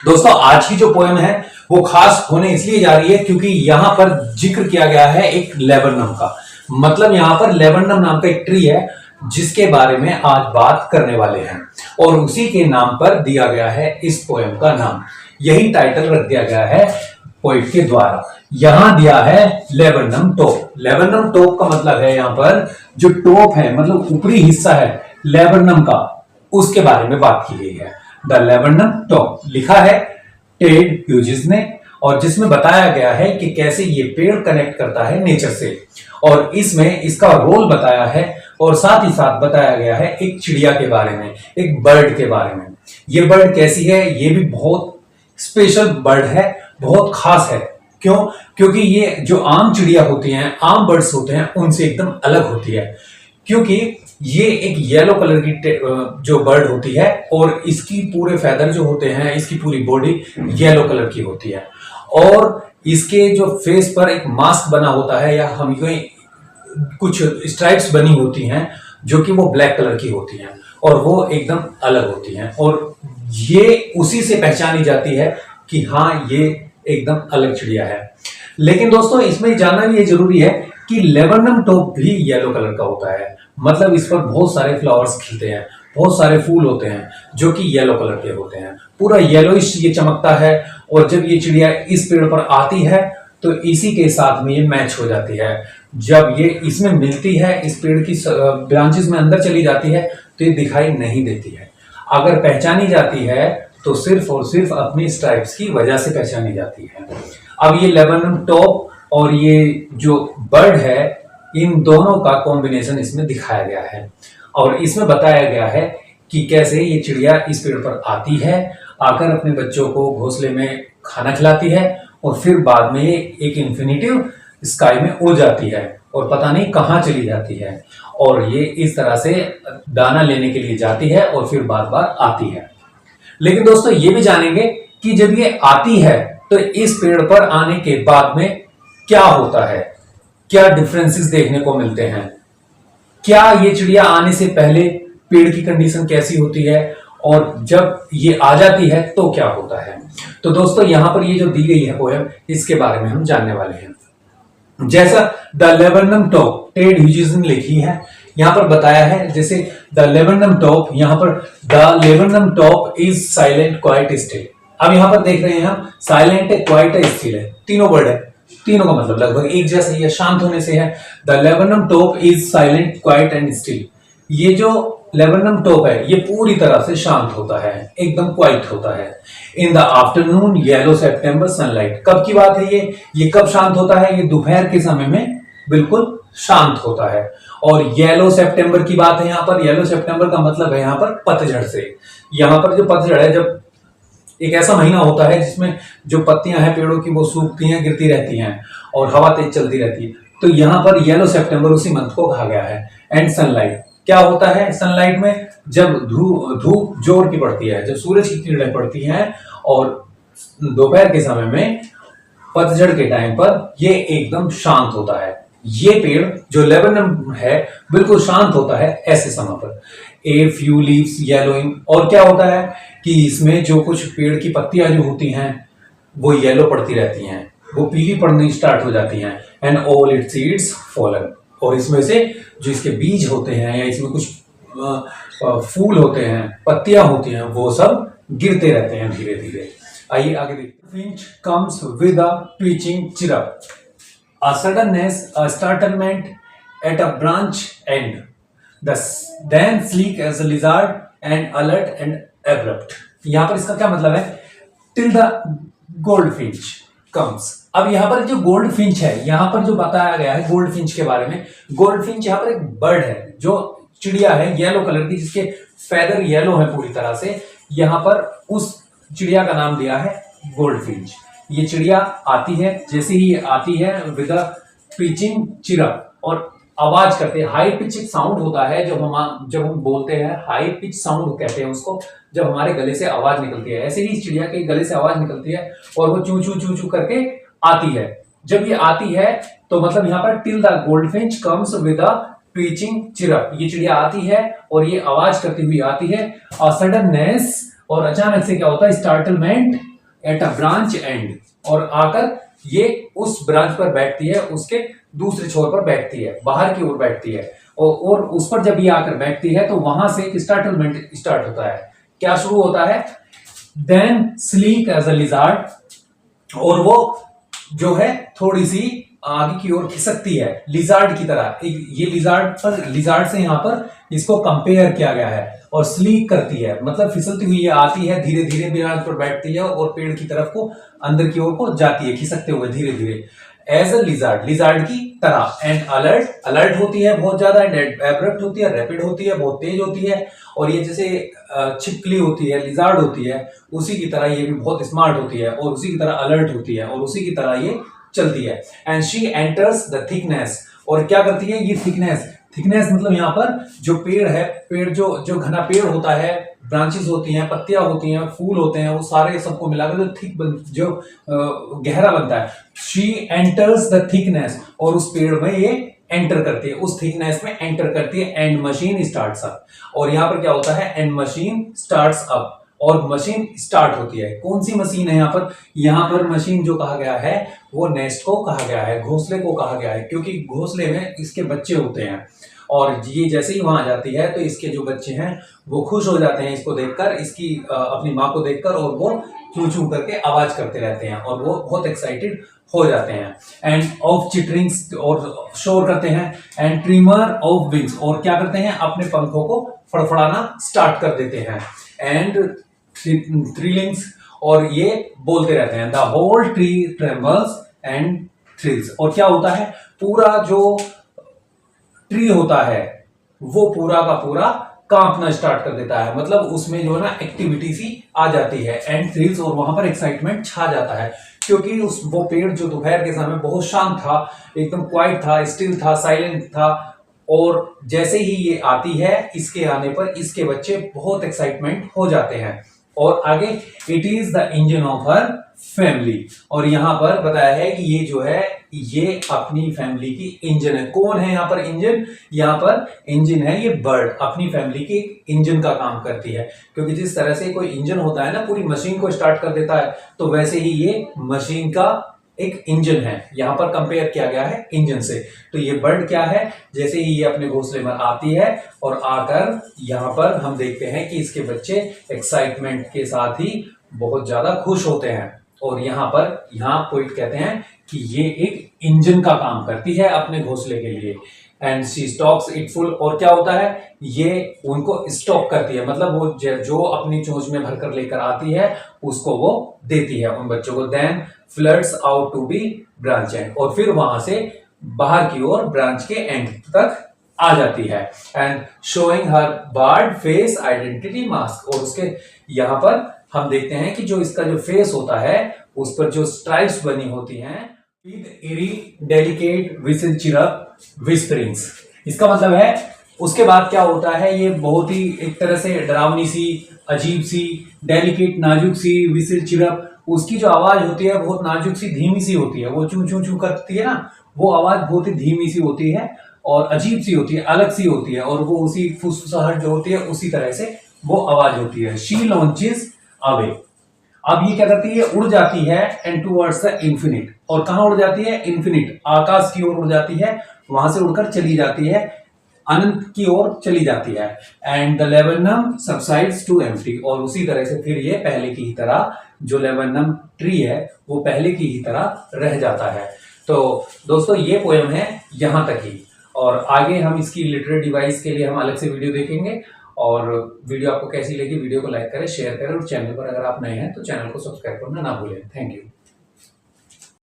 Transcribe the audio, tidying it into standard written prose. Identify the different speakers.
Speaker 1: दोस्तों आज की जो पोएम है वो खास होने इसलिए जा रही है क्योंकि यहां पर जिक्र किया गया है एक लेबरनम का। मतलब यहां पर लेबरनम नाम का एक ट्री है जिसके बारे में आज बात करने वाले हैं और उसी के नाम पर दिया गया है इस पोएम का नाम। यही टाइटल रख दिया गया है पोइट के द्वारा। यहां दिया है लेबरनम टॉप। लेबरनम टॉप का मतलब है यहां पर जो टॉप है मतलब ऊपरी हिस्सा है लेबरनम का, उसके बारे में बात की गई है। द लेबरनम टॉप लिखा है टेड ह्यूजेस ने और जिसमें बताया गया है कि कैसे ये पेड़ कनेक्ट करता है नेचर से और इसमें इसका रोल बताया है और साथ ही साथ बताया गया है एक चिड़िया के बारे में, एक बर्ड के बारे में। ये बर्ड कैसी है? ये भी बहुत स्पेशल बर्ड है, बहुत खास है। क्यों? क्योंकि ये जो आम चिड़िया होती हैं, आम बर्ड्स होते हैं, उनसे एकदम अलग होती है। क्योंकि ये एक येलो कलर की जो बर्ड होती है और इसकी पूरे फेदर जो होते हैं, इसकी पूरी बॉडी येलो कलर की होती है और इसके जो फेस पर एक मास्क बना होता है या हम कुछ स्ट्राइप्स बनी होती हैं जो कि वो ब्लैक कलर की होती हैं और वो एकदम अलग होती हैं और ये उसी से पहचानी जाती है कि हाँ ये एकदम अलग चिड़िया है। लेकिन दोस्तों इसमें जानना भी ये जरूरी है कि लेबरनम टॉप भी येलो कलर का होता है। मतलब इस पर बहुत सारे फ्लावर्स खिलते हैं, बहुत सारे फूल होते हैं जो कि येलो कलर के होते हैं। पूरा येलोइश ये चमकता है और जब ये चिड़िया इस पेड़ पर आती है तो इसी के साथ में ये मैच हो जाती है। जब ये इसमें मिलती है, इस पेड़ की ब्रांचेस में अंदर चली जाती है तो ये दिखाई नहीं देती है। अगर पहचानी जाती है तो सिर्फ और सिर्फ अपनी स्ट्राइप्स की वजह से पहचानी जाती है। अब ये लेबरनम टॉप और ये जो बर्ड है, इन दोनों का कॉम्बिनेशन इसमें दिखाया गया है और इसमें बताया गया है कि कैसे ये चिड़िया इस पेड़ पर आती है, आकर अपने बच्चों को घोंसले में खाना खिलाती है और फिर बाद में ये एक इन्फिनिटिव स्काई में उड़ जाती है और पता नहीं कहाँ चली जाती है और ये इस तरह से दाना लेने के लिए जाती है और फिर बार बार आती है। लेकिन दोस्तों ये भी जानेंगे कि जब ये आती है तो इस पेड़ पर आने के बाद में क्या होता है, क्या डिफरेंसेस देखने को मिलते हैं, क्या ये चिड़िया आने से पहले पेड़ की कंडीशन कैसी होती है और जब ये आ जाती है तो क्या होता है। तो दोस्तों यहां पर ये जो दी गई है पोएम, इसके बारे में हम जानने वाले हैं। जैसा the laburnum top Ted Hughes ने लिखी है, यहां पर बताया है जैसे द लेबरनम टॉप, यहां पर the laburnum top is silent quite still. अब यहां पर देख रहे हैं हम साइलेंट है, क्वाइट है, स्टिल है, तीनों वर्ड है, तीनों का मतलब लगभग एक जैसा ही है, शांत होने से है। The laburnum top is silent quiet and still. ये जो लेबरनम टॉप है ये पूरी तरह से शांत होता है, एकदम क्वाइट होता है। In the afternoon yellow September sunlight, कब की बात है ये कब शांत होता है? ये दोपहर के समय में बिल्कुल शांत होता है। और येलो सितंबर की बात है यहाँ पर। येलो सितंबर का मतलब है यहाँ पर पतझड़ से। यहाँ पर जो पतझड़ है, जब एक ऐसा महीना होता है जिसमें जो पत्तियां हैं पेड़ों की वो सूखती हैं, गिरती रहती हैं और हवा तेज चलती रहती है, तो यहाँ पर येलो सितंबर उसी मंथ को कहा गया है। एंड सनलाइट, क्या होता है सनलाइट में? जब धूप जोर की पड़ती है, जब सूरज की किरणें पड़ती हैं और दोपहर के समय में पतझड़ के टाइम पर ये एकदम शांत होता है। ये पेड़ जो लेबरनम है बिल्कुल शांत होता है ऐसे समय पर। ए फ्यू लीव्स येलोइंग, और क्या होता है कि इसमें जो कुछ पेड़ की पत्तियां जो होती हैं वो येलो पड़ती रहती हैं, वो पीली पड़नी स्टार्ट हो जाती हैं। And all it's seeds fallen, और इसमें से जो इसके बीज होते हैं या इसमें कुछ फूल होते हैं, पत्तियां होती हैं, वो सब गिरते रहते हैं धीरे धीरे। आइए आगे देखते हैं। Finch comes with a twitching chirp, a suddenness, a startlement at a branch end, then sleek as a lizard and alert and abrupt। यहां पर इसका क्या मतलब है? till the goldfinch comes। अब यहां पर जो गोल्ड फिंच है, यहां पर जो बताया गया है गोल्ड फिंच के बारे में, गोल्ड फिंच यहां पर एक बर्ड है जो चिड़िया है येलो कलर की, जिसके फेदर येलो है पूरी तरह से। यहां पर उस चिड़िया का नाम दिया है गोल्ड फिंच। ये चिड़िया आती है, जैसे ही आती है विद अ पिचिंग चिरप, और आवाज करते हैं, हाई पिच साउंड होता है जब हम बोलते हैं, हाई पिच साउंड कहते हैं उसको, जब हमारे गले से आवाज निकलती है। ऐसे ही इस चिड़िया के गले से आवाज निकलती है और वो चू चू चू चू करके आती है। जब ये आती है तो मतलब यहाँ पर till the goldfinch comes with a pitching chirp, ये चिड़िया आती है और ये आवाज करती हुई आती है। और सडननेस, और अचानक से क्या होता है? Startlement at a branch end, और आकर ये उस ब्रांच पर बैठती है, उसके दूसरे छोर पर बैठती है, बाहर की ओर बैठती है, और उस पर जब ये आकर बैठती है तो वहां से एक स्टार्टलमेंट स्टार्ट होता है। क्या शुरू होता है? Then sleek as a lizard, और वो जो है थोड़ी सी आगे की ओर खिसकती है लिजार्ड की तरह। ये लिजार्ड से यहाँ पर इसको कंपेयर किया गया है। और स्लीक करती है मतलब फिसलती हुई ये आती है, धीरे धीरे ब्रांच पर बैठती है और पेड़ की तरफ को अंदर की ओर को जाती है, खिसकते हुए धीरे धीरे, एज अ लिजार्ड की तरह। एंड अलर्ट होती है बहुत ज्यादा, एंड एब्रप्ट होती है, रैपिड होती है, बहुत तेज होती है। और ये जैसे छिपकली होती है, लिजार्ड होती है, उसी की तरह ये भी बहुत स्मार्ट होती है, और उसी की तरह अलर्ट होती है, और उसी की तरह ये चलती है। And she enters the thickness, और क्या करती है ये थिकनेस मतलब यहाँ पर जो पेड़ है, पेड़ जो घना पेड़ होता है, ब्रांचेस होती हैं, पत्तियां होती हैं, फूल होते हैं, वो सारे सबको मिलाकर जो गहरा बनता है। शी एंटर्स द थिकनेस, और उस पेड़ में ये एंटर करती है, उस थिकनेस में एंटर करती है। एंड मशीन स्टार्ट्स अप, और यहाँ पर क्या होता है? एंड मशीन स्टार्ट्स अप, और मशीन स्टार्ट होती है। कौन सी मशीन है यहाँ पर? यहाँ पर मशीन जो कहा गया है वो नेस्ट को कहा गया है, घोंसले को कहा गया है, क्योंकि घोंसले में इसके बच्चे होते हैं, और ये जैसे ही वहां जाती है तो इसके जो बच्चे हैं वो खुश हो जाते हैं इसको देखकर, इसकी अपनी माँ को देखकर, और वो चू चू करके आवाज करते रहते हैं, और वो बहुत एक्साइटेड हो जाते हैं। एंड ऑफ चिटरिंग्स, और शोर करते हैं। एंड ट्रिमर ऑफ विंग्स, और क्या करते हैं? अपने पंखों को फड़फड़ाना स्टार्ट कर देते हैं। एंड थ्रिलिंग्स, और ये बोलते रहते हैं। The whole tree trembles and thrills, और क्या होता है? पूरा जो ट्री होता है वो पूरा का पूरा कांपना स्टार्ट कर देता है, मतलब उसमें जो है ना एक्टिविटी सी आ जाती है, एंड थ्रिल्स, और वहां पर एक्साइटमेंट छा जाता है, क्योंकि वो पेड़ जो दोपहर के समय बहुत शांत था, एकदम क्वाइट था, स्टिल था, साइलेंट था, और जैसे ही ये आती है, इसके आने पर इसके बच्चे बहुत एक्साइटमेंट हो जाते हैं। और आगे, it is the engine of her family, और यहां पर बताया है कि ये जो है ये अपनी फैमिली की इंजन है। कौन है यहाँ पर इंजन? यहाँ पर इंजन है ये बर्ड, अपनी फैमिली की इंजन का काम करती है, क्योंकि जिस तरह से कोई इंजन होता है ना, पूरी मशीन को स्टार्ट कर देता है, तो वैसे ही ये मशीन का एक इंजन है, यहां पर कंपेयर किया गया है इंजन से। तो ये बर्ड क्या है? जैसे ही ये अपने घोंसले में आती है और आकर यहाँ पर हम देखते हैं कि इसके बच्चे एक्साइटमेंट के साथ ही बहुत ज्यादा खुश होते हैं, और यहाँ पॉइंट कहते हैं कि ये एक इंजन का काम करती है अपने घोंसले के लिए। And she stocks it full, और क्या होता है? ये उनको स्टॉक करती है, मतलब वो जो अपनी चोंच में भरकर लेकर आती है उसको वो देती है उन बच्चों को। Then floods out to be branch end, और फिर वहां से बाहर की ओर ब्रांच के एंड तक आ जाती है। And showing her bird face identity mask, और उसके यहाँ पर हम देखते हैं कि जो इसका जो फेस होता है उस पर जो स्ट्राइप्स बनी होती हैं, with airy delicate whistle chirp whisperings, इसका मतलब है उसके बाद क्या होता है? ये बहुत ही एक तरह से डरावनी सी, अजीब सी, डेलिकेट नाजुक सी, विसिल चिरप, उसकी जो आवाज होती है बहुत नाजुक सी, धीमी सी होती है, वो चू चू चू करती है ना, वो आवाज बहुत ही धीमी सी होती है और अजीब सी होती है, अलग सी होती है, और वो उसी फुसफुसाहट जो होती है उसी तरह से वो आवाज होती है। शी लॉन्चेस अवे, अब ये क्या करती है? उड़ जाती है एंड टुवर्ड्स द इंफिनिट, और कहां उड़ जाती है? इंफिनिट, आकाश की ओर उड़ जाती है, वहां से उड़कर चली जाती है, अनंत की ओर चली जाती है। And the laburnum subsides to empty, और उसी तरह से फिर ये पहले की ही तरह, जो लेबनम ट्री है वो पहले की ही तरह रह जाता है। तो दोस्तों ये पोएम है यहां तक ही, और आगे हम इसकी लिटरेरी डिवाइस के लिए हम अलग से वीडियो देखेंगे। और वीडियो आपको कैसी लगी? वीडियो को लाइक करें, शेयर करें, और चैनल पर अगर आप नए हैं तो चैनल को सब्सक्राइब करना ना भूलें। Thank you.